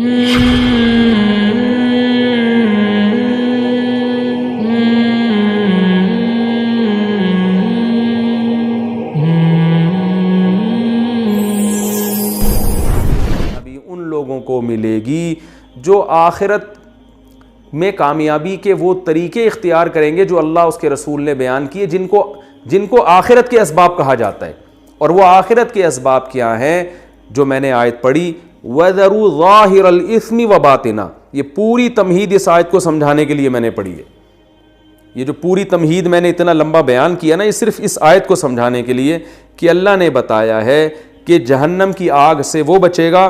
ابھی ان لوگوں کو ملے گی جو آخرت میں کامیابی کے وہ طریقے اختیار کریں گے جو اللہ اس کے رسول نے بیان کیے، جن کو آخرت کے اسباب کہا جاتا ہے. اور وہ آخرت کے اسباب کیا ہیں جو میں نے آیت پڑھی، وَذَرُوا ظَاهِرَ الْإِثْمِ وَبَاطِنَهُ. یہ پوری تمہید اس آیت کو سمجھانے کے لیے میں نے پڑھی ہے. یہ جو پوری تمہید میں نے اتنا لمبا بیان کیا نا، یہ صرف اس آیت کو سمجھانے کے لیے کہ اللہ نے بتایا ہے کہ جہنم کی آگ سے وہ بچے گا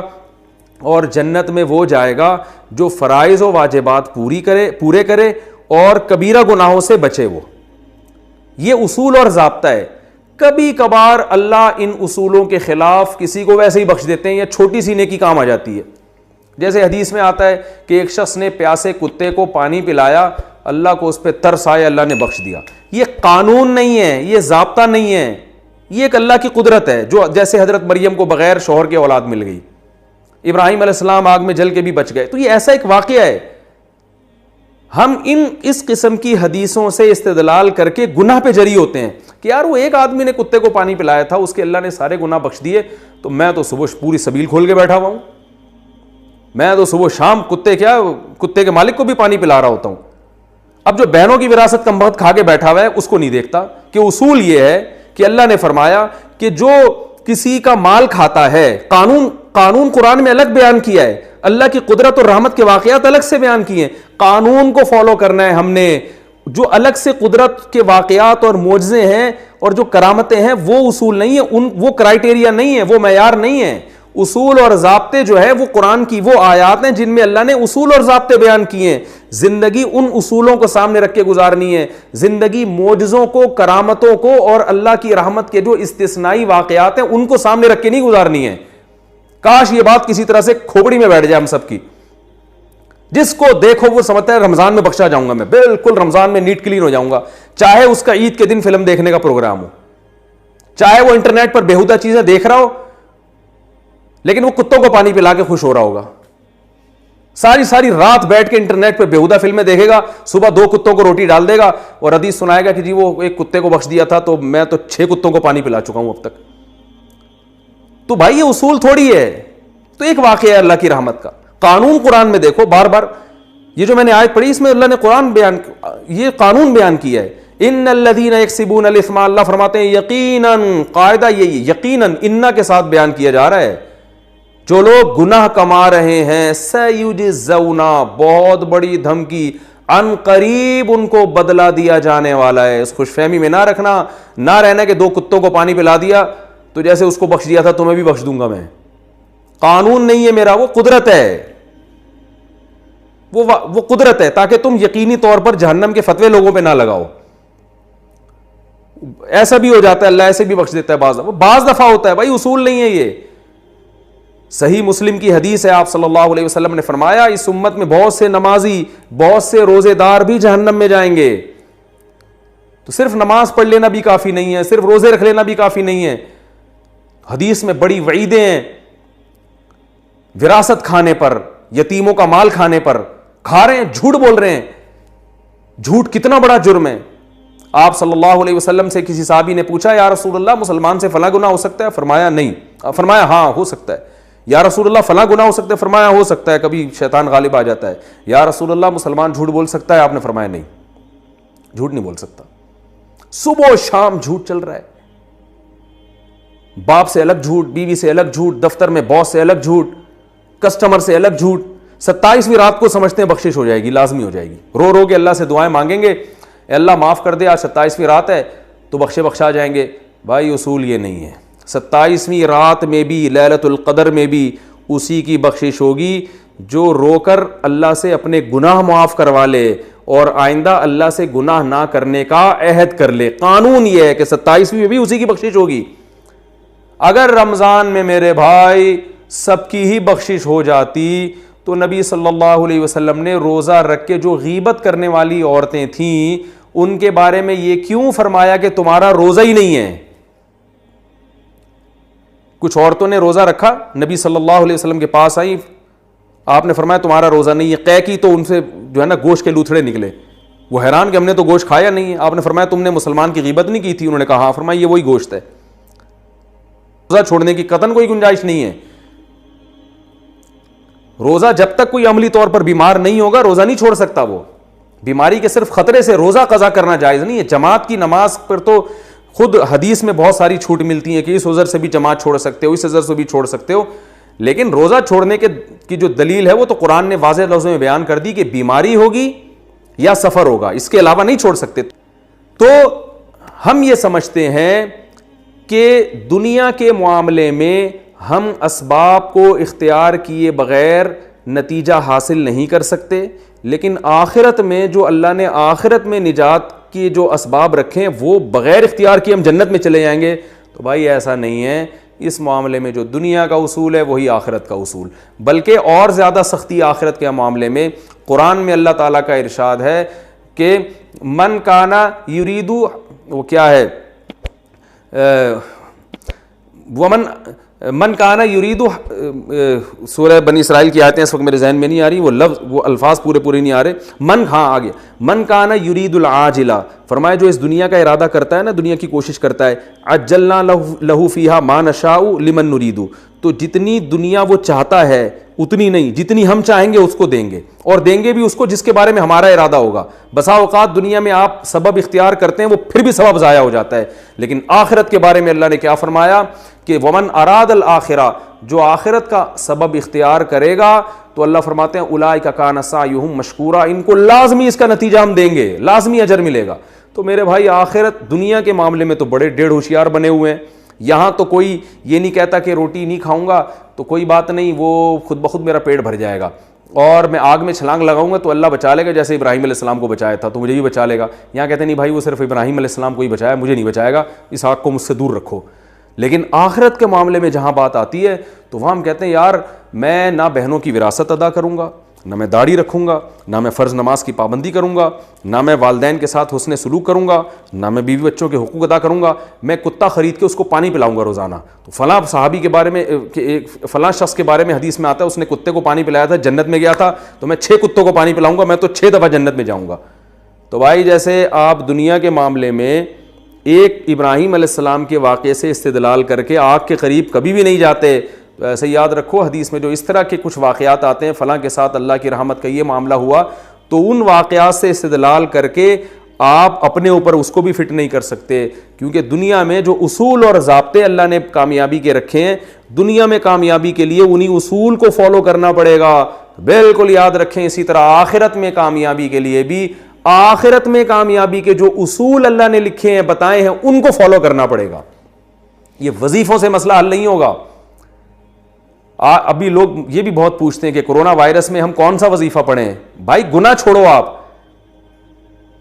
اور جنت میں وہ جائے گا جو فرائض و واجبات پورے کرے اور کبیرہ گناہوں سے بچے. وہ یہ اصول اور ضابطہ ہے. کبھی کبھار اللہ ان اصولوں کے خلاف کسی کو ویسے ہی بخش دیتے ہیں یا چھوٹی سی نیکی کام آ جاتی ہے. جیسے حدیث میں آتا ہے کہ ایک شخص نے پیاسے کتے کو پانی پلایا، اللہ کو اس پہ ترس آیا، اللہ نے بخش دیا. یہ قانون نہیں ہے، یہ ضابطہ نہیں ہے، یہ ایک اللہ کی قدرت ہے. جو جیسے حضرت مریم کو بغیر شوہر کے اولاد مل گئی، ابراہیم علیہ السلام آگ میں جل کے بھی بچ گئے. تو یہ ایسا ایک واقعہ ہے. ہم اس قسم کی حدیثوں سے استدلال کر کے گناہ پہ جری ہوتے ہیں کہ یار وہ ایک آدمی نے کتے کو پانی پلایا تھا، اس کے اللہ نے سارے گناہ بخش دیے، تو میں تو صبح پوری سبیل کھول کے بیٹھا ہوا ہوں، میں تو صبح شام کتے کے مالک کو بھی پانی پلا رہا ہوتا ہوں. اب جو بہنوں کی وراثت کم بخت کھا کے بیٹھا ہوا ہے اس کو نہیں دیکھتا کہ اصول یہ ہے کہ اللہ نے فرمایا کہ جو کسی کا مال کھاتا ہے، قانون قرآن میں الگ بیان کیا ہے، اللہ کی قدرت اور رحمت کے واقعات الگ سے بیان کیے ہیں. قانون کو فالو کرنا ہے ہم نے. جو الگ سے قدرت کے واقعات اور معجزے ہیں اور جو کرامتیں ہیں وہ اصول نہیں ہیں، وہ کرائٹیریا نہیں ہے، وہ معیار نہیں ہے. اصول اور ضابطے جو ہے وہ قرآن کی وہ آیات ہیں جن میں اللہ نے اصول اور ضابطے بیان کیے ہیں. زندگی ان اصولوں کو سامنے رکھ کے گزارنی ہے. زندگی معجزوں کو، کرامتوں کو اور اللہ کی رحمت کے جو استثنائی واقعات ہیں ان کو سامنے رکھ کے نہیں گزارنی ہے. کاش یہ بات کسی طرح سے کھوپڑی میں بیٹھ جائے ہم سب کی. جس کو دیکھو وہ سمجھتا ہے رمضان میں بخشا جاؤں گا، میں بالکل رمضان میں نیٹ کلین ہو جاؤں گا، چاہے اس کا عید کے دن فلم دیکھنے کا پروگرام ہو، چاہے وہ انٹرنیٹ پر بےہودہ چیزیں دیکھ رہا ہو، لیکن وہ کتوں کو پانی پلا کے خوش ہو رہا ہوگا. ساری رات بیٹھ کے انٹرنیٹ پہ بےہودہ فلمیں دیکھے گا، صبح 2 کتوں کو روٹی ڈال دے گا اور حدیث سنائے گا کہ جی وہ ایک کتے کو بخش دیا تھا تو میں تو 6 کتوں کو پانی پلا چکا ہوں اب تک. تو بھائی یہ اصول تھوڑی ہے. تو ایک واقعہ ہے اللہ کی رحمت کا. قانون قرآن میں دیکھو بار بار، یہ جو میں نے آیت پڑھی اس میں اللہ نے یہ قانون بیان کیا ہے. ان الذین یکسبون الاثم، اللہ فرماتے ہیں یقیناً، قاعدہ یہی یقیناً انہ کے ساتھ بیان کیا جا رہا ہے، جو لوگ گناہ کما رہے ہیں، سیجزون، بہت بڑی دھمکی، ان قریب ان کو بدلہ دیا جانے والا ہے. اس خوش فہمی میں نہ رکھنا، نہ رہنا کہ 2 کتوں کو پانی پلا دیا تو جیسے اس کو بخش دیا تھا تو میں بھی بخش دوں گا. میں قانون نہیں ہے میرا، وہ قدرت ہے، وہ قدرت ہے، تاکہ تم یقینی طور پر جہنم کے فتوے لوگوں پہ نہ لگاؤ. ایسا بھی ہو جاتا ہے، اللہ ایسے بھی بخش دیتا ہے، بعض دفعہ ہوتا ہے. بھائی اصول نہیں ہے یہ. صحیح مسلم کی حدیث ہے، آپ صلی اللہ علیہ وسلم نے فرمایا اس امت میں بہت سے نمازی، بہت سے روزے دار بھی جہنم میں جائیں گے. تو صرف نماز پڑھ لینا بھی کافی نہیں ہے، صرف روزے رکھ لینا بھی کافی نہیں ہے. حدیث میں بڑی وعیدیں ہیں وراثت کھانے پر، یتیموں کا مال کھانے پر. کھا رہے ہیں، جھوٹ بول رہے ہیں. جھوٹ کتنا بڑا جرم ہے. آپ صلی اللہ علیہ وسلم سے کسی صحابی نے پوچھا یا رسول اللہ مسلمان سے فلاں گناہ ہو سکتا ہے؟ فرمایا نہیں. فرمایا ہاں ہو سکتا ہے. یا رسول اللہ فلاں گناہ ہو سکتا ہے؟ فرمایا ہو سکتا ہے، کبھی شیطان غالب آ جاتا ہے. یا رسول اللہ مسلمان جھوٹ بول سکتا ہے؟ آپ نے فرمایا نہیں، جھوٹ نہیں بول سکتا. صبح و شام جھوٹ چل رہا ہے. باپ سے الگ جھوٹ، بیوی سے الگ جھوٹ، دفتر میں باس سے الگ جھوٹ، کسٹمر سے الگ جھوٹ. 27ویں رات کو سمجھتے ہیں بخشش ہو جائے گی، لازمی ہو جائے گی. رو رو کے اللہ سے دعائیں مانگیں گے، اے اللہ معاف کر دے، آج 27ویں رات ہے تو بخشا جائیں گے. بھائی اصول یہ نہیں ہے. 27ویں رات میں بھی، لیلۃ القدر میں بھی اسی کی بخشش ہوگی جو رو کر اللہ سے اپنے گناہ معاف کروا لے اور آئندہ اللہ سے گناہ نہ کرنے کا عہد کر لے. قانون یہ ہے کہ 27ویں میں بھی اسی کی بخشش ہوگی. اگر رمضان میں میرے بھائی سب کی ہی بخشش ہو جاتی تو نبی صلی اللہ علیہ وسلم نے روزہ رکھ کے جو غیبت کرنے والی عورتیں تھیں ان کے بارے میں یہ کیوں فرمایا کہ تمہارا روزہ ہی نہیں ہے؟ کچھ عورتوں نے روزہ رکھا، نبی صلی اللہ علیہ وسلم کے پاس آئی، آپ نے فرمایا تمہارا روزہ نہیں ہے. قے کی تو ان سے جو ہے نا گوشت کے لوتھڑے نکلے, وہ حیران کہ ہم نے تو گوشت کھایا نہیں ہے. آپ نے فرمایا تم نے مسلمان کی غیبت نہیں کی تھی؟ انہوں نے کہا ہاں. فرمایا یہ وہی گوشت ہے. روزہ چھوڑنے کی قطعاً کوئی گنجائش نہیں ہے. روزہ جب تک کوئی عملی طور پر بیمار نہیں ہوگا روزہ نہیں چھوڑ سکتا. وہ بیماری کے صرف خطرے سے روزہ قضا کرنا جائز نہیں ہے. جماعت کی نماز پر تو خود حدیث میں بہت ساری چھوٹ ملتی ہیں کہ اس عذر سے بھی جماعت چھوڑ سکتے ہو, اس عذر سے بھی چھوڑ سکتے ہو, لیکن روزہ چھوڑنے کی جو دلیل ہے وہ تو قرآن نے واضح لفظوں میں بیان کر دی کہ بیماری ہوگی یا سفر ہوگا, اس کے علاوہ نہیں چھوڑ سکتے. تو ہم یہ سمجھتے ہیں کہ دنیا کے معاملے میں ہم اسباب کو اختیار کیے بغیر نتیجہ حاصل نہیں کر سکتے, لیکن آخرت میں جو اللہ نے آخرت میں نجات کی جو اسباب رکھے ہیں وہ بغیر اختیار کیے ہم جنت میں چلے جائیں گے. تو بھائی ایسا نہیں ہے. اس معاملے میں جو دنیا کا اصول ہے وہی آخرت کا اصول, بلکہ اور زیادہ سختی آخرت کے معاملے میں. قرآن میں اللہ تعالیٰ کا ارشاد ہے کہ من کانا یریدو, وہ کیا ہے, من کانا یریدو, سورہ بنی اسرائیل کی آیتیں اس وقت میرے ذہن میں نہیں آ رہی, وہ لفظ وہ الفاظ پورے نہیں آ رہے. آگے من کانا یرید العاجلہ, فرمایا جو اس دنیا کا ارادہ کرتا ہے نا, دنیا کی کوشش کرتا ہے, عجلنا لہو فیہا ما نشاء لمن نرید, تو جتنی دنیا وہ چاہتا ہے اتنی نہیں, جتنی ہم چاہیں گے اس کو دیں گے, اور دیں گے بھی اس کو جس کے بارے میں ہمارا ارادہ ہوگا. بسا اوقات دنیا میں آپ سبب اختیار کرتے ہیں وہ پھر بھی سبب ضائع ہو جاتا ہے, لیکن آخرت کے بارے میں اللہ نے کیا فرمایا کہ ومن اراد الآخرہ, جو آخرت کا سبب اختیار کرے گا تو اللہ فرماتے ہیں اولئک کان سعیہم مشکورا, ان کو لازمی اس کا نتیجہ ہم دیں گے, لازمی اجر ملے گا. تو میرے بھائی آخرت دنیا کے معاملے میں تو بڑے ڈیڑھ ہوشیار بنے ہوئے ہیں. یہاں تو کوئی یہ نہیں کہتا کہ روٹی نہیں کھاؤں گا تو کوئی بات نہیں, وہ خود بخود میرا پیٹ بھر جائے گا, اور میں آگ میں چھلانگ لگاؤں گا تو اللہ بچا لے گا, جیسے ابراہیم علیہ السلام کو بچایا تھا تو مجھے بھی بچا لے گا. یہاں کہتے ہیں نہیں بھائی وہ صرف ابراہیم علیہ السلام کو ہی بچایا, مجھے نہیں بچائے گا, اس آگ کو مجھ سے دور رکھو. لیکن آخرت کے معاملے میں جہاں بات آتی ہے تو وہاں ہم کہتے ہیں یار میں نہ بہنوں کی وراثت ادا کروں گا, نہ میں داڑھی رکھوں گا, نہ میں فرض نماز کی پابندی کروں گا, نہ میں والدین کے ساتھ حسن سلوک کروں گا, نہ میں بیوی بچوں کے حقوق ادا کروں گا, میں کتا خرید کے اس کو پانی پلاؤں گا روزانہ. تو فلاں صحابی کے بارے میں, فلاں شخص کے بارے میں حدیث میں آتا ہے اس نے کتے کو پانی پلایا تھا, جنت میں گیا تھا, تو میں 6 کتوں کو پانی پلاؤں گا, میں تو 6 دفعہ جنت میں جاؤں گا. تو بھائی جیسے آپ دنیا کے معاملے میں ایک ابراہیم علیہ السلام کے واقعے سے استدلال کر کے آگ کے قریب کبھی بھی نہیں جاتے, تو ایسے یاد رکھو حدیث میں جو اس طرح کے کچھ واقعات آتے ہیں, فلاں کے ساتھ اللہ کی رحمت کا یہ معاملہ ہوا, تو ان واقعات سے استدلال کر کے آپ اپنے اوپر اس کو بھی فٹ نہیں کر سکتے, کیونکہ دنیا میں جو اصول اور ضابطے اللہ نے کامیابی کے رکھے ہیں, دنیا میں کامیابی کے لیے انہی اصول کو فالو کرنا پڑے گا. بالکل یاد رکھیں, اسی طرح آخرت میں کامیابی کے لیے بھی آخرت میں کامیابی کے جو اصول اللہ نے لکھے ہیں بتائے ہیں ان کو فالو کرنا پڑے گا. یہ وظیفوں سے مسئلہ حل نہیں ہوگا. ابھی لوگ یہ بھی بہت پوچھتے ہیں کہ کرونا وائرس میں ہم کون سا وظیفہ پڑھیں. بھائی گناہ چھوڑو, آپ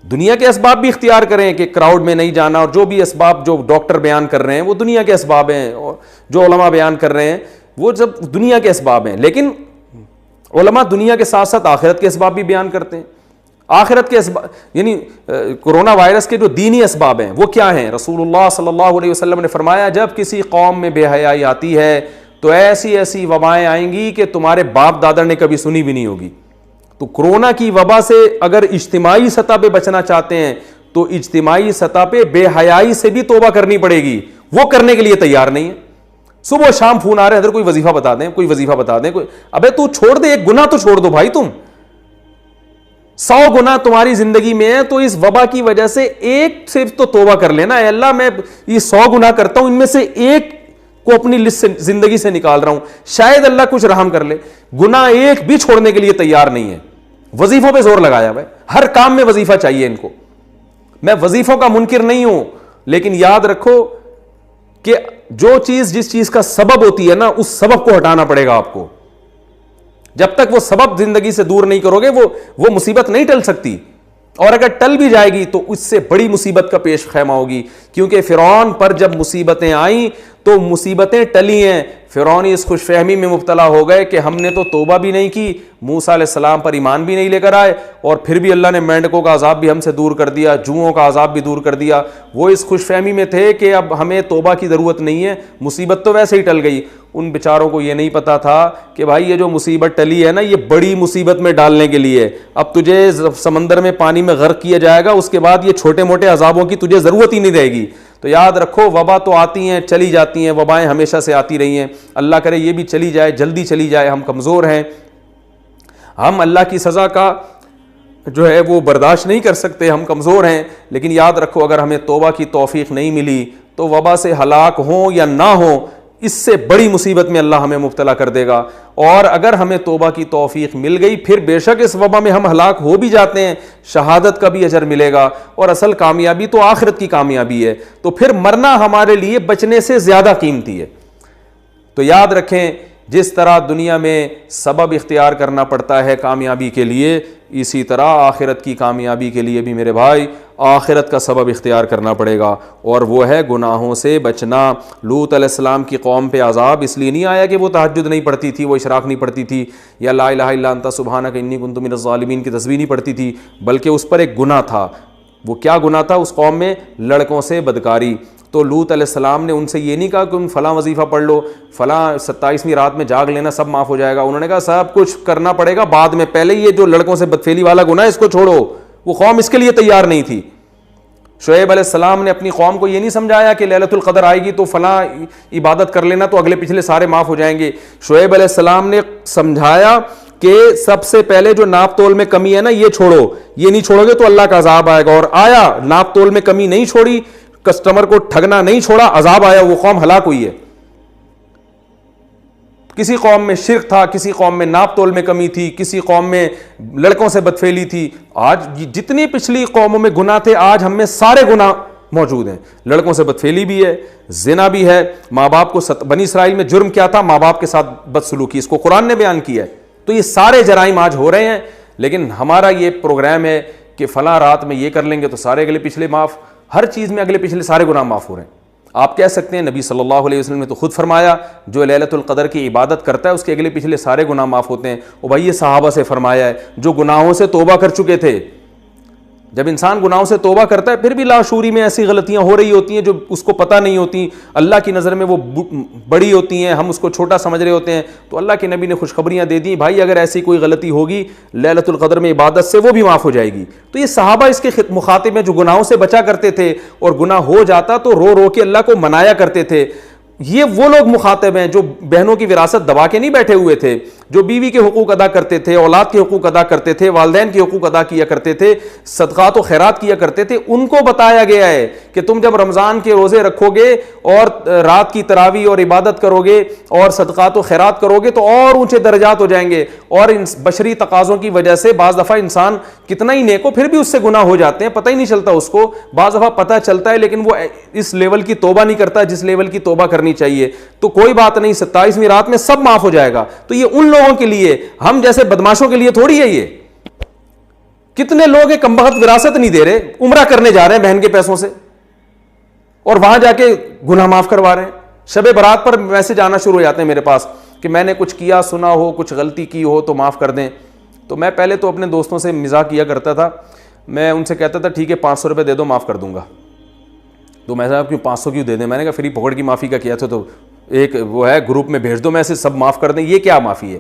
دنیا کے اسباب بھی اختیار کریں کہ کراؤڈ میں نہیں جانا, اور جو بھی اسباب جو ڈاکٹر بیان کر رہے ہیں وہ دنیا کے اسباب ہیں, اور جو علماء بیان کر رہے ہیں وہ سب دنیا کے اسباب ہیں, لیکن علماء دنیا کے ساتھ ساتھ آخرت کے اسباب بھی بیان کرتے ہیں. آخرت کے اسباب یعنی کرونا وائرس کے جو دینی اسباب ہیں وہ کیا ہیں؟ رسول اللہ صلی اللہ علیہ وسلم نے فرمایا جب کسی قوم میں بے حیائی آتی ہے تو ایسی ایسی وبائیں آئیں گی کہ تمہارے باپ دادا نے کبھی سنی بھی نہیں ہوگی. تو کرونا کی وبا سے اگر اجتماعی سطح پہ بچنا چاہتے ہیں تو اجتماعی سطح پہ بے حیائی سے بھی توبہ کرنی پڑے گی. وہ کرنے کے لیے تیار نہیں ہے. صبح شام فون آ رہے ہیں, ادھر کوئی وظیفہ بتا دیں, کوئی وظیفہ بتا دیں, کوئی ابے تو چھوڑ دے, ایک گناہ تو چھوڑ دو بھائی. تم 100 گناہ تمہاری زندگی میں ہے تو اس وبا کی وجہ سے ایک صرف تو توبہ کر لینا. اے اللہ میں یہ 100 گناہ کرتا ہوں, ان میں سے ایک کو اپنی لسٹ سے زندگی سے نکال رہا ہوں, شاید اللہ کچھ رحم کر لے. گناہ ایک بھی چھوڑنے کے لیے تیار نہیں ہے. وظیفوں پہ زور لگایا بھائی, ہر کام میں وظیفہ چاہیے ان کو. میں وظیفوں کا منکر نہیں ہوں, لیکن یاد رکھو کہ جو چیز جس چیز کا سبب ہوتی ہے نا اس سبب کو ہٹانا پڑے گا آپ کو. جب تک وہ سبب زندگی سے دور نہیں کرو گے وہ مصیبت نہیں ٹل سکتی, اور اگر ٹل بھی جائے گی تو اس سے بڑی مصیبت کا پیش خیمہ ہوگی. کیونکہ فرعون پر جب مصیبتیں آئیں تو مصیبتیں ٹلی ہیں, فرعون اس خوش فہمی میں مبتلا ہو گئے کہ ہم نے تو توبہ بھی نہیں کی, موسیٰ علیہ السلام پر ایمان بھی نہیں لے کر آئے, اور پھر بھی اللہ نے مینڈکوں کا عذاب بھی ہم سے دور کر دیا, جوؤں کا عذاب بھی دور کر دیا. وہ اس خوش فہمی میں تھے کہ اب ہمیں توبہ کی ضرورت نہیں ہے, مصیبت تو ویسے ہی ٹل گئی. ان بیچاروں کو یہ نہیں پتا تھا کہ بھائی یہ جو مصیبت ٹلی ہے نا, یہ بڑی مصیبت میں ڈالنے کے لیے. اب تجھے سمندر میں پانی میں غرق کیا جائے گا, اس کے بعد یہ چھوٹے موٹے عذابوں کی تجھے ضرورت ہی نہیں رہے گی. تو یاد رکھو, وبا تو آتی ہیں چلی جاتی ہیں, وبائیں ہمیشہ سے آتی رہی ہیں, اللہ کرے یہ بھی چلی جائے, جلدی چلی جائے. ہم کمزور ہیں, ہم اللہ کی سزا کا جو ہے وہ برداشت نہیں کر سکتے, ہم کمزور ہیں. لیکن یاد رکھو, اگر ہمیں توبہ کی توفیق نہیں ملی تو وبا سے ہلاک ہوں یا نہ ہوں, اس سے بڑی مصیبت میں اللہ ہمیں مبتلا کر دے گا. اور اگر ہمیں توبہ کی توفیق مل گئی, پھر بے شک اس وبا میں ہم ہلاک ہو بھی جاتے ہیں, شہادت کا بھی اجر ملے گا, اور اصل کامیابی تو آخرت کی کامیابی ہے. تو پھر مرنا ہمارے لیے بچنے سے زیادہ قیمتی ہے. تو یاد رکھیں, جس طرح دنیا میں سبب اختیار کرنا پڑتا ہے کامیابی کے لیے, اسی طرح آخرت کی کامیابی کے لیے بھی میرے بھائی آخرت کا سبب اختیار کرنا پڑے گا, اور وہ ہے گناہوں سے بچنا. لوط علیہ السلام کی قوم پہ عذاب اس لیے نہیں آیا کہ وہ تہجد نہیں پڑھتی تھی, وہ اشراق نہیں پڑھتی تھی, یا لا الہ الا انت سبحانک انی کنت من الظالمین کی تسبیح نہیں پڑھتی تھی, بلکہ اس پر ایک گناہ تھا. وہ کیا گناہ تھا اس قوم میں؟ لڑکوں سے بدکاری. تو لوط علیہ السلام نے ان سے یہ نہیں کہا کہ فلاں وظیفہ پڑھ لو, فلاں 27ویں رات میں جاگ لینا, سب معاف ہو جائے گا. انہوں نے کہا سب کچھ کرنا پڑے گا بعد میں, پہلے یہ جو لڑکوں سے بدفعلی والا گناہ اس کو چھوڑو. وہ قوم اس کے لیے تیار نہیں تھی. شعیب علیہ السلام نے اپنی قوم کو یہ نہیں سمجھایا کہ لیلۃ القدر آئے گی تو فلاں عبادت کر لینا تو اگلے پچھلے سارے معاف ہو جائیں گے. شعیب علیہ السلام نے سمجھایا کہ سب سے پہلے جو ناپ تول میں کمی ہے نا, یہ چھوڑو, یہ نہیں چھوڑو گے تو اللہ کا عذاب آئے گا. اور آیا, ناپ تول میں کمی نہیں چھوڑی, کسٹمر کو ٹھگنا نہیں چھوڑا, عذاب آیا, وہ قوم ہلاک ہوئی ہے. کسی قوم میں شرک تھا, کسی قوم میں ناپ تول میں کمی تھی, کسی قوم میں لڑکوں سے بدفعلی تھی. آج جتنی پچھلی قوموں میں گناہ تھے, آج ہم میں سارے گناہ موجود ہیں. لڑکوں سے بدفعلی بھی ہے, زنا بھی ہے, ماں باپ کو بنی اسرائیل میں جرم کیا تھا, ماں باپ کے ساتھ بدسلوکی, اس کو قرآن نے بیان کیا ہے. تو یہ سارے جرائم آج ہو رہے ہیں, لیکن ہمارا یہ پروگرام ہے کہ فلاں رات میں یہ کر لیں گے تو سارے اگلے پچھلے معاف. ہر چیز میں اگلے پچھلے سارے گناہ معاف ہو رہے ہیں. آپ کہہ سکتے ہیں نبی صلی اللہ علیہ وسلم نے تو خود فرمایا جو لیلۃ القدر کی عبادت کرتا ہے اس کے اگلے پچھلے سارے گناہ معاف ہوتے ہیں. او بھائی, یہ صحابہ سے فرمایا ہے جو گناہوں سے توبہ کر چکے تھے. جب انسان گناہوں سے توبہ کرتا ہے پھر بھی لاشعوری میں ایسی غلطیاں ہو رہی ہوتی ہیں جو اس کو پتہ نہیں ہوتی, اللہ کی نظر میں وہ بڑی ہوتی ہیں, ہم اس کو چھوٹا سمجھ رہے ہوتے ہیں. تو اللہ کے نبی نے خوشخبریاں دے دی, بھائی اگر ایسی کوئی غلطی ہوگی لیلۃ القدر میں عبادت سے, وہ بھی معاف ہو جائے گی. تو یہ صحابہ اس کے مخاطب ہیں جو گناہوں سے بچا کرتے تھے, اور گناہ ہو جاتا تو رو رو کے اللہ کو منایا کرتے تھے. یہ وہ لوگ مخاطب ہیں جو بہنوں کی وراثت دبا کے نہیں بیٹھے ہوئے تھے, جو بیوی کے حقوق ادا کرتے تھے, اولاد کے حقوق ادا کرتے تھے, والدین کے حقوق ادا کیا کرتے تھے, صدقات و خیرات کیا کرتے تھے. ان کو بتایا گیا ہے کہ تم جب رمضان کے روزے رکھو گے اور رات کی تراویح اور عبادت کرو گے اور صدقات و خیرات کرو گے تو اور اونچے درجات ہو جائیں گے. اور ان بشری تقاضوں کی وجہ سے بعض دفعہ انسان کتنا ہی نیک ہو پھر بھی اس سے گناہ ہو جاتے ہیں, پتہ ہی نہیں چلتا اس کو. بعض دفعہ پتہ چلتا ہے لیکن وہ اس لیول کی توبہ نہیں کرتا جس لیول کی توبہ کرنی چاہیے. تو کوئی بات نہیں, 27ویں رات میں سب معاف ہو جائے گا. تو یہ ان لوگوں کے لیے, ہم جیسے بدماشوں کے لیے تھوڑی ہے. یہ کتنے لوگ ہیں کمبخت وراثت نہیں دے رہے, عمرہ کرنے جا رہے ہیں بہن کے پیسوں سے اور وہاں جا کے گناہ معاف کروا رہے ہیں. شب برات پر میسج آنا شروع ہو جاتے ہیں میرے پاس کہ میں نے کچھ کیا سنا ہو, کچھ غلطی کی ہو تو معاف کر دیں. تو میں پہلے تو اپنے دوستوں سے مزاح کیا کرتا تھا, میں ان سے کہتا تھا ٹھیک ہے 500 روپے دے دو معاف کر دوں گا. تو میں صاحب کیوں 500 کیوں دے دیں, میں نے کہا فری پکڑ کی معافی کا کیا تھا تو ایک وہ ہے گروپ میں بھیج دو, میں سے سب معاف کر دیں, یہ کیا معافی ہے.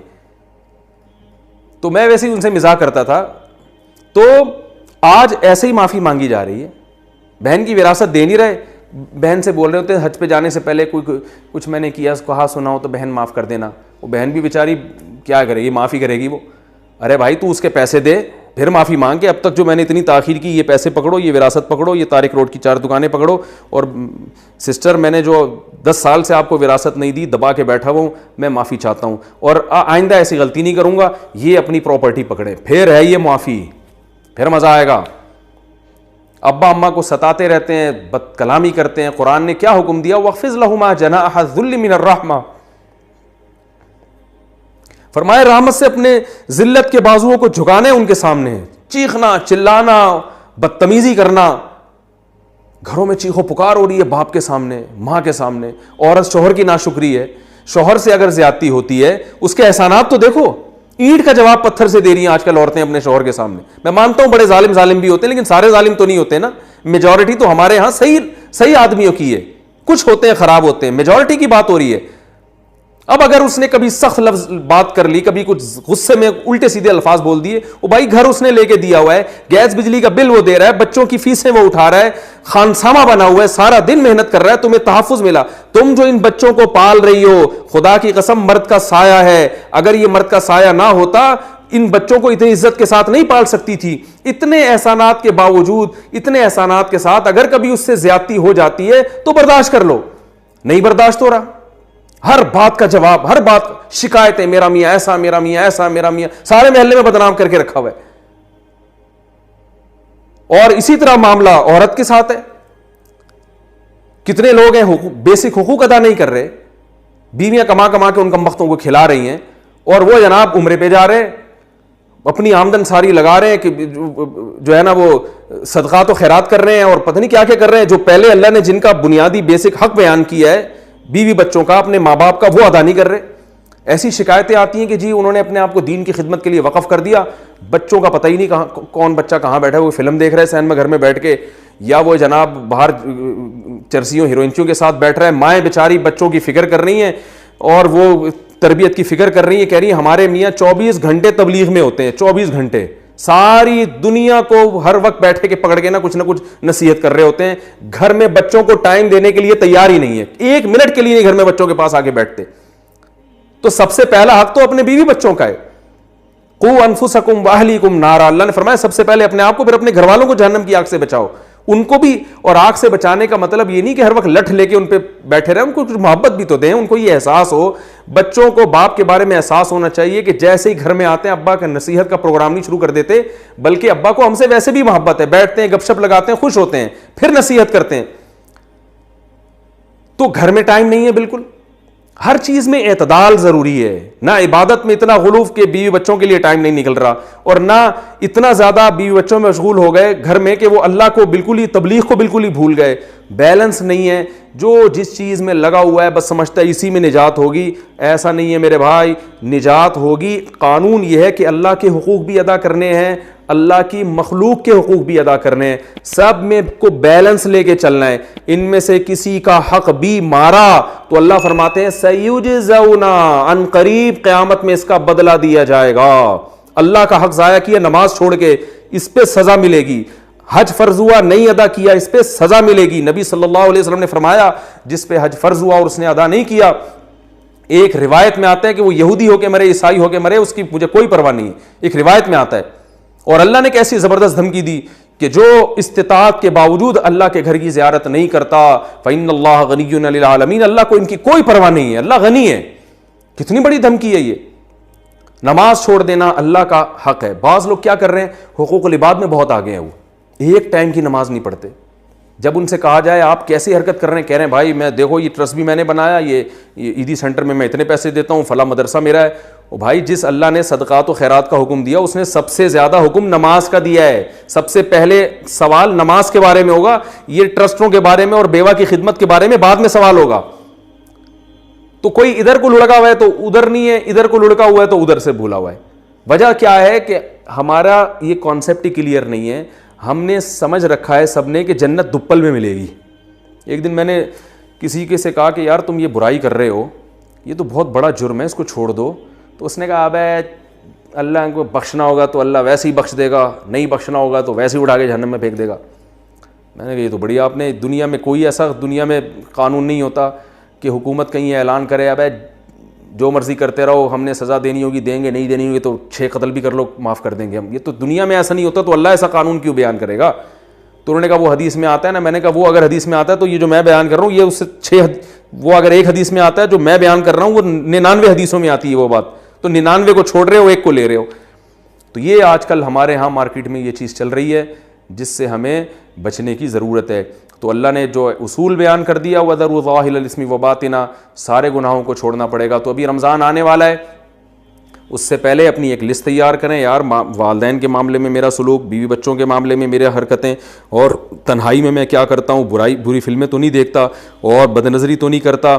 تو میں ویسے ہی ان سے مزاح کرتا تھا. تو آج ایسے ہی معافی مانگی جا رہی ہے, بہن کی وراثت دے نہیں رہے, بہن سے بول رہے ہوتے ہیں حج پہ جانے سے پہلے کوئی کچھ میں نے کیا کہا سنا ہو تو بہن معاف کر دینا. وہ بہن بھی بیچاری کیا کرے گی, معافی کرے گی وہ. ارے بھائی تو اس کے پیسے دے پھر معافی مانگ کے, اب تک جو میں نے اتنی تاخیر کی, یہ پیسے پکڑو, یہ وراثت پکڑو, یہ طارق روڈ کی 4 دکانیں پکڑو, اور سسٹر میں نے جو 10 سال سے آپ کو وراثت نہیں دی دبا کے بیٹھا ہوں, میں معافی چاہتا ہوں اور آئندہ ایسی غلطی نہیں کروں گا. یہ اپنی پراپرٹی پکڑے, پھر ہے یہ معافی, پھر مزہ آئے گا. ابا اماں کو ستاتے رہتے ہیں, بد کلامی کرتے ہیں, قرآن نے کیا حکم دیا, وَخْفِضْ لَهُمَا جَنَاحَ الذُّلِّ مِنَ الرَّحْمَةِ, فرمائے رحمت سے اپنے ذلت کے بازوؤں کو جھکانے ان کے سامنے, چیخنا چلانا بدتمیزی کرنا. گھروں میں چیخو پکار ہو رہی ہے باپ کے سامنے, ماں کے سامنے, عورت شوہر کی ناشکری ہے, شوہر سے اگر زیادتی ہوتی ہے اس کے احسانات تو دیکھو. اینٹ کا جواب پتھر سے دے رہی ہیں آج کل عورتیں اپنے شوہر کے سامنے. میں مانتا ہوں بڑے ظالم بھی ہوتے ہیں, لیکن سارے ظالم تو نہیں ہوتے نا. میجورٹی تو ہمارے ہاں صحیح آدمیوں کی ہے, کچھ ہوتے ہیں خراب ہوتے ہیں, میجورٹی کی بات ہو رہی ہے. اب اگر اس نے کبھی سخت لفظ بات کر لی, کبھی کچھ غصے میں الٹے سیدھے الفاظ بول دیے, وہ بھائی گھر اس نے لے کے دیا ہوا ہے, گیس بجلی کا بل وہ دے رہا ہے, بچوں کی فیسیں وہ اٹھا رہا ہے, خانسامہ بنا ہوا ہے, سارا دن محنت کر رہا ہے, تمہیں تحفظ ملا. تم جو ان بچوں کو پال رہی ہو, خدا کی قسم مرد کا سایہ ہے, اگر یہ مرد کا سایہ نہ ہوتا ان بچوں کو اتنی عزت کے ساتھ نہیں پال سکتی تھی. اتنے احسانات کے باوجود, اتنے احسانات کے ساتھ اگر کبھی اس سے زیادتی ہو جاتی ہے تو برداشت کر لو. نہیں برداشت ہو رہا, ہر بات کا جواب, ہر بات شکایتیں, میرا میاں ایسا, میرا میاں ایسا, میرا میاں, سارے محلے میں بدنام کر کے رکھا ہوا ہے. اور اسی طرح معاملہ عورت کے ساتھ ہے. کتنے لوگ ہیں بیسک حقوق ادا نہیں کر رہے, بیویاں کما کے ان کمبختوں کو کھلا رہی ہیں, اور وہ جناب عمرے پہ جا رہے ہیں, اپنی آمدن ساری لگا رہے ہیں کہ جو ہے نا وہ صدقات و خیرات کر رہے ہیں, اور پتہ نہیں کیا کر رہے ہیں, جو پہلے اللہ نے جن کا بنیادی بیسک حق بیان کیا ہے بیوی بچوں کا, اپنے ماں باپ کا, وہ ادا نہیں کر رہے. ایسی شکایتیں آتی ہیں کہ جی انہوں نے اپنے آپ کو دین کی خدمت کے لیے وقف کر دیا, بچوں کا پتہ ہی نہیں کہاں کون بچہ کہاں بیٹھا ہے, وہ فلم دیکھ رہا ہے سینما گھر میں بیٹھ کے, یا وہ جناب باہر چرسیوں ہیروئنچیوں کے ساتھ بیٹھ رہا ہے. مائیں بیچاری بچوں کی فکر کر رہی ہیں اور وہ تربیت کی فکر کر رہی ہیں, کہہ رہی ہیں ہمارے میاں 24 گھنٹے تبلیغ میں ہوتے ہیں, 24 گھنٹے ساری دنیا کو ہر وقت بیٹھے کے پکڑ کے نہ کچھ نصیحت کر رہے ہوتے ہیں, گھر میں بچوں کو ٹائم دینے کے لیے تیار ہی نہیں ہے, 1 منٹ کے لیے نہیں گھر میں بچوں کے پاس آگے بیٹھتے. تو سب سے پہلا حق تو اپنے بیوی بچوں کا ہے. قوا انفسکم واہلیکم نارا, اللہ نے فرمایا سب سے پہلے اپنے آپ کو, پھر اپنے گھر والوں کو جہنم کی آگ سے بچاؤ. ان کو بھی, اور آگ سے بچانے کا مطلب یہ نہیں کہ ہر وقت لٹھ لے کے ان پہ بیٹھے رہے, ان کو کچھ محبت بھی تو دیں, ان کو یہ احساس ہو, بچوں کو باپ کے بارے میں احساس ہونا چاہیے کہ جیسے ہی گھر میں آتے ہیں ابا کا نصیحت کا پروگرام نہیں شروع کر دیتے, بلکہ ابا کو ہم سے ویسے بھی محبت ہے, بیٹھتے ہیں گپ شپ لگاتے ہیں, خوش ہوتے ہیں, پھر نصیحت کرتے ہیں. تو گھر میں ٹائم نہیں ہے بالکل. ہر چیز میں اعتدال ضروری ہے, نہ عبادت میں اتنا غلوف کہ بیوی بچوں کے لیے ٹائم نہیں نکل رہا, اور نہ اتنا زیادہ بیوی بچوں میں مشغول ہو گئے گھر میں کہ وہ اللہ کو بالکل ہی, تبلیغ کو بالکل ہی بھول گئے. بیلنس نہیں ہے, جو جس چیز میں لگا ہوا ہے بس سمجھتا ہے اسی میں نجات ہوگی. ایسا نہیں ہے میرے بھائی, نجات ہوگی. قانون یہ ہے کہ اللہ کے حقوق بھی ادا کرنے ہیں, اللہ کی مخلوق کے حقوق بھی ادا کرنے ہیں, سب میں کو بیلنس لے کے چلنا ہے. ان میں سے کسی کا حق بھی مارا تو اللہ فرماتے ہیں سیجزون, ان قریب قیامت میں اس کا بدلہ دیا جائے گا. اللہ کا حق ضائع کیا, نماز چھوڑ کے, اس پہ سزا ملے گی. حج فرض ہوا نہیں ادا کیا, اس پہ سزا ملے گی. نبی صلی اللہ علیہ وسلم نے فرمایا جس پہ حج فرض ہوا اور اس نے ادا نہیں کیا, ایک روایت میں آتا ہے کہ وہ یہودی ہو کے مرے, عیسائی ہو کے مرے, اس کی مجھے کوئی پرواہ نہیں, ایک روایت میں آتا ہے. اور اللہ نے کیسی زبردست دھمکی دی کہ جو استطاعت کے باوجود اللہ کے گھر کی زیارت نہیں کرتا, فإن اللہ غنی عن العالمین, اللہ کو ان کی کوئی پرواہ نہیں ہے, اللہ غنی ہے. کتنی بڑی دھمکی ہے یہ. نماز چھوڑ دینا اللہ کا حق ہے. بعض لوگ کیا کر رہے ہیں, حقوق العباد میں بہت آگے ہیں, وہ ایک ٹائم کی نماز نہیں پڑھتے. جب ان سے کہا جائے آپ کیسی حرکت کر رہے ہیں, کہہ رہے ہیں بھائی میں دیکھو یہ ٹرسٹ بھی میں نے بنایا, یہ عیدی سینٹر میں اتنے پیسے دیتا ہوں, فلاں مدرسہ میرا ہے. او بھائی جس اللہ نے صدقات و خیرات کا حکم دیا اس نے سب سے زیادہ حکم نماز کا دیا ہے. سب سے پہلے سوال نماز کے بارے میں ہوگا, یہ ٹرسٹوں کے بارے میں اور بیوہ کی خدمت کے بارے میں بعد میں سوال ہوگا. تو کوئی ادھر کو لڑکا ہوا ہے تو ادھر نہیں ہے, ادھر کو لڑکا ہوا ہے تو ادھر سے بھولا ہوا ہے. وجہ کیا ہے کہ ہمارا یہ کانسیپٹ ہی کلیئر نہیں ہے. ہم نے سمجھ رکھا ہے سب نے کہ جنت دپل میں ملے گی. ایک دن میں نے کسی کے سے کہا کہ یار تم یہ برائی کر رہے ہو, یہ تو بہت بڑا جرم ہے, اس کو چھوڑ دو. تو اس نے کہا ابے اللہ کو بخشنا ہوگا تو اللہ ویسے ہی بخش دے گا, نہیں بخشنا ہوگا تو ویسے ہی اٹھا کے جہنم میں پھینک دے گا. میں نے کہا یہ تو بڑی, آپ نے دنیا میں کوئی ایسا دنیا میں قانون نہیں ہوتا کہ حکومت کہیں اعلان کرے ابے جو مرضی کرتے رہو, ہم نے سزا دینی ہوگی دیں گے, نہیں دینی ہوگی تو 6 قتل بھی کر لو معاف کر دیں گے ہم. یہ تو دنیا میں ایسا نہیں ہوتا, تو اللہ ایسا قانون کیوں بیان کرے گا. تو انہوں نے کہا وہ حدیث میں آتا ہے نا. میں نے کہا وہ اگر حدیث میں آتا ہے تو یہ جو میں بیان کر رہا ہوں یہ اس سے 6, وہ اگر ایک حدیث میں آتا ہے جو میں بیان کر رہا ہوں وہ 99 حدیثوں میں آتی ہے وہ بات, تو 99 کو چھوڑ رہے ہو, ایک کو لے رہے ہو. تو یہ آج کل ہمارے ہاں مارکیٹ میں یہ چیز چل رہی ہے جس سے ہمیں بچنے کی ضرورت ہے. تو اللہ نے جو اصول بیان کر دیا وَذَرُوا ظَاهِرَ الْإِثْمِ وَبَاطِنَهُ, سارے گناہوں کو چھوڑنا پڑے گا. تو ابھی رمضان آنے والا ہے, اس سے پہلے اپنی ایک لسٹ تیار کریں. یار والدین کے معاملے میں میرا سلوک, بیوی بچوں کے معاملے میں میرے حرکتیں, اور تنہائی میں کیا کرتا ہوں, بری فلمیں تو نہیں دیکھتا, اور بد نظری تو نہیں کرتا,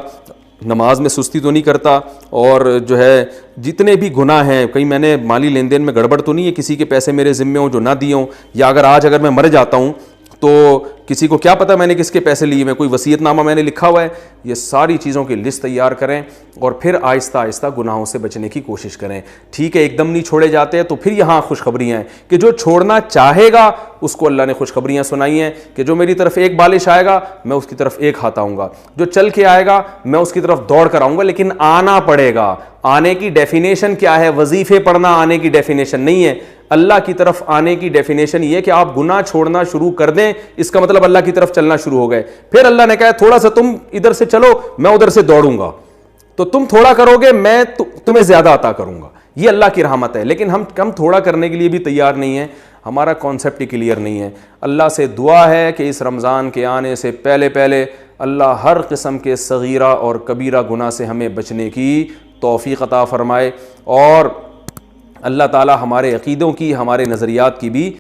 نماز میں سستی تو نہیں کرتا, اور جو ہے جتنے بھی گناہ ہیں, کہیں میں نے مالی لین دین میں گڑبڑ تو نہیں ہے, کسی کے پیسے میرے ذمے ہوں جو نہ دیے ہوں, یا اگر میں مر جاتا ہوں تو کسی کو کیا پتہ میں نے کس کے پیسے لیے, میں کوئی وصیت نامہ میں نے لکھا ہوا ہے. یہ ساری چیزوں کی لسٹ تیار کریں اور پھر آہستہ آہستہ گناہوں سے بچنے کی کوشش کریں. ٹھیک ہے ایک دم نہیں چھوڑے جاتے ہیں, تو پھر یہاں خوشخبریاں ہیں کہ جو چھوڑنا چاہے گا اس کو اللہ نے خوشخبریاں سنائی ہیں کہ جو میری طرف ایک بالش آئے گا میں اس کی طرف ایک ہاتھ آؤں گا, جو چل کے آئے گا میں اس کی طرف دوڑ کر آؤں گا, لیکن آنا پڑے گا. آنے کی ڈیفینیشن کیا ہے؟ وظیفے پڑھنا آنے کی ڈیفینیشن نہیں ہے. اللہ کی طرف آنے کی ڈیفینیشن یہ کہ آپ گناہ چھوڑنا شروع کر دیں, اس کا مطلب اللہ کی طرف چلنا شروع ہو گئے. پھر اللہ نے کہا تھوڑا سا تم ادھر سے چلو میں ادھر سے دوڑوں گا, تو تم تھوڑا کرو گے میں تمہیں زیادہ عطا کروں گا. یہ اللہ کی رحمت ہے. لیکن ہم تھوڑا کرنے کے لیے بھی تیار نہیں ہیں, ہمارا کانسیپٹ ہی کلیئر نہیں ہے. اللہ سے دعا ہے کہ اس رمضان کے آنے سے پہلے اللہ ہر قسم کے صغیرہ اور کبیرہ گناہ سے ہمیں بچنے کی توفیق عطا فرمائے, اور اللہ تعالی ہمارے عقیدوں کی, ہمارے نظریات کی بھی